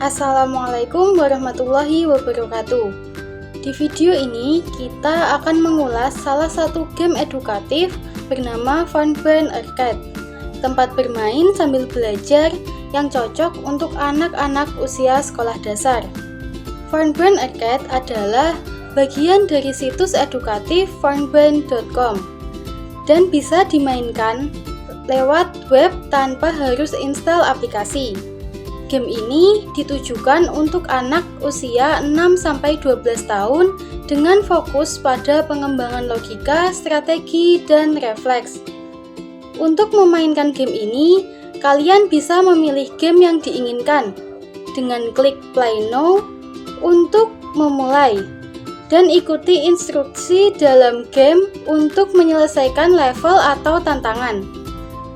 Assalamualaikum warahmatullahi wabarakatuh. Di video ini kita akan mengulas salah satu game edukatif bernama Funburn Arcade, tempat bermain sambil belajar yang cocok untuk anak-anak usia sekolah dasar. Funburn Arcade adalah bagian dari situs edukatif funburn.com dan bisa dimainkan lewat web tanpa harus install aplikasi. Game ini ditujukan untuk anak usia 6-12 tahun dengan fokus pada pengembangan logika, strategi, dan refleks. Untuk memainkan game ini, kalian bisa memilih game yang diinginkan dengan klik play now untuk memulai dan ikuti instruksi dalam game untuk menyelesaikan level atau tantangan.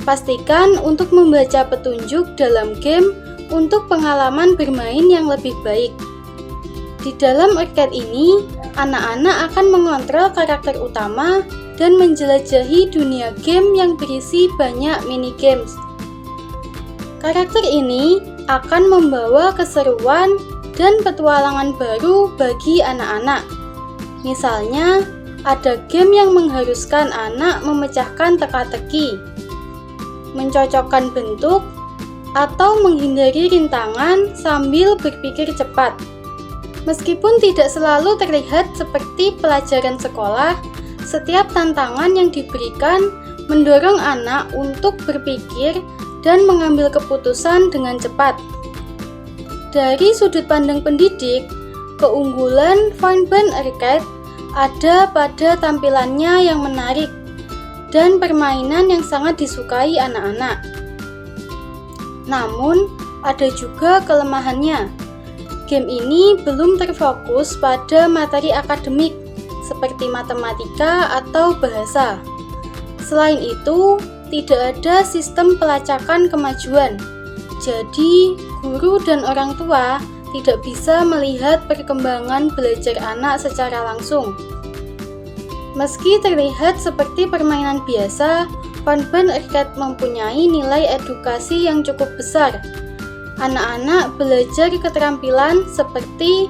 Pastikan untuk membaca petunjuk dalam game untuk pengalaman bermain yang lebih baik. Di dalam arcade ini, anak-anak akan mengontrol karakter utama dan menjelajahi dunia game yang berisi banyak mini-games. Karakter ini akan membawa keseruan dan petualangan baru bagi anak-anak. Misalnya, ada game yang mengharuskan anak memecahkan teka-teki, mencocokkan bentuk, atau menghindari rintangan sambil berpikir cepat. Meskipun tidak selalu terlihat seperti pelajaran sekolah, setiap tantangan yang diberikan mendorong anak untuk berpikir dan mengambil keputusan dengan cepat. Dari sudut pandang pendidik, keunggulan Funburn Arcade ada pada tampilannya yang menarik dan permainan yang sangat disukai anak-anak. Namun, ada juga kelemahannya. Game ini belum terfokus pada materi akademik seperti matematika atau bahasa. Selain itu, tidak ada sistem pelacakan kemajuan. Jadi, guru dan orang tua tidak bisa melihat perkembangan belajar anak secara langsung. Meski terlihat seperti permainan biasa, Funburn Arcade mempunyai nilai edukasi yang cukup besar. Anak-anak belajar keterampilan seperti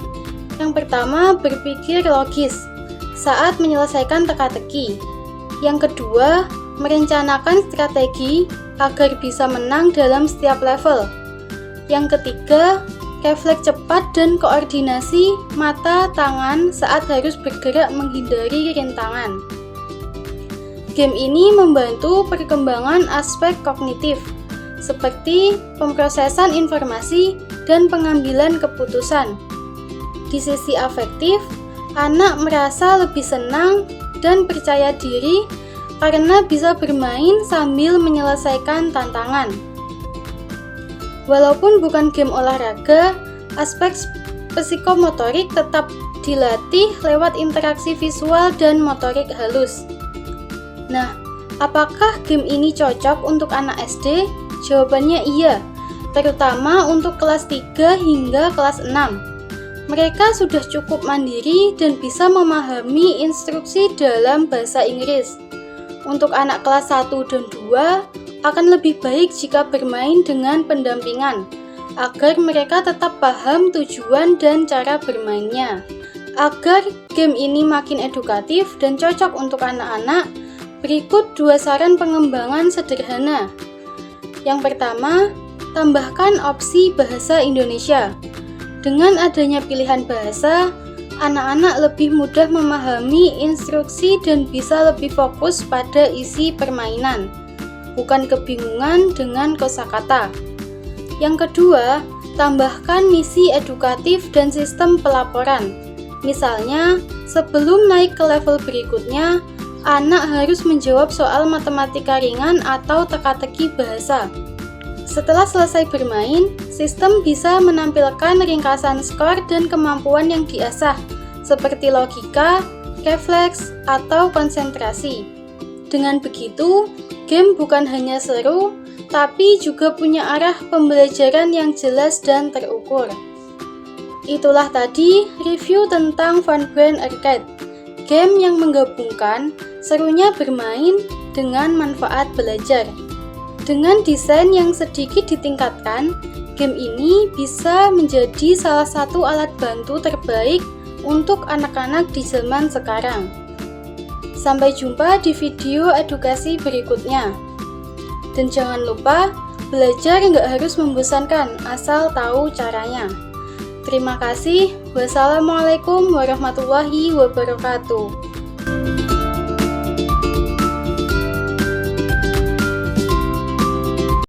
yang pertama, berpikir logis saat menyelesaikan teka-teki. Yang kedua, merencanakan strategi agar bisa menang dalam setiap level. Yang ketiga, refleks cepat dan koordinasi mata tangan saat harus bergerak menghindari rintangan. Game ini membantu perkembangan aspek kognitif, seperti pemrosesan informasi dan pengambilan keputusan. Di sisi afektif, anak merasa lebih senang dan percaya diri karena bisa bermain sambil menyelesaikan tantangan. Walaupun bukan game olahraga, aspek psikomotorik tetap dilatih lewat interaksi visual dan motorik halus. Nah, apakah game ini cocok untuk anak SD? Jawabannya iya, terutama untuk kelas 3 hingga kelas 6. Mereka sudah cukup mandiri dan bisa memahami instruksi dalam bahasa Inggris. Untuk anak kelas 1 dan 2, akan lebih baik jika bermain dengan pendampingan, agar mereka tetap paham tujuan dan cara bermainnya. Agar game ini makin edukatif dan cocok untuk anak-anak, berikut 2 saran pengembangan sederhana. Yang pertama, tambahkan opsi bahasa Indonesia. Dengan adanya pilihan bahasa, anak-anak lebih mudah memahami instruksi dan bisa lebih fokus pada isi permainan, bukan kebingungan dengan kosakata. Yang kedua, tambahkan misi edukatif dan sistem pelaporan. Misalnya, sebelum naik ke level berikutnya, anak harus menjawab soal matematika ringan atau teka-teki bahasa. Setelah selesai bermain, sistem bisa menampilkan ringkasan skor dan kemampuan yang diasah, seperti logika, refleks, atau konsentrasi. Dengan begitu, game bukan hanya seru, tapi juga punya arah pembelajaran yang jelas dan terukur. Itulah tadi review tentang Funburn Arcade, game yang menggabungkan serunya bermain dengan manfaat belajar. Dengan desain yang sedikit ditingkatkan, game ini bisa menjadi salah satu alat bantu terbaik untuk anak-anak di zaman sekarang. Sampai jumpa di video edukasi berikutnya. Dan jangan lupa, belajar nggak harus membosankan asal tahu caranya. Terima kasih. Wassalamualaikum warahmatullahi wabarakatuh.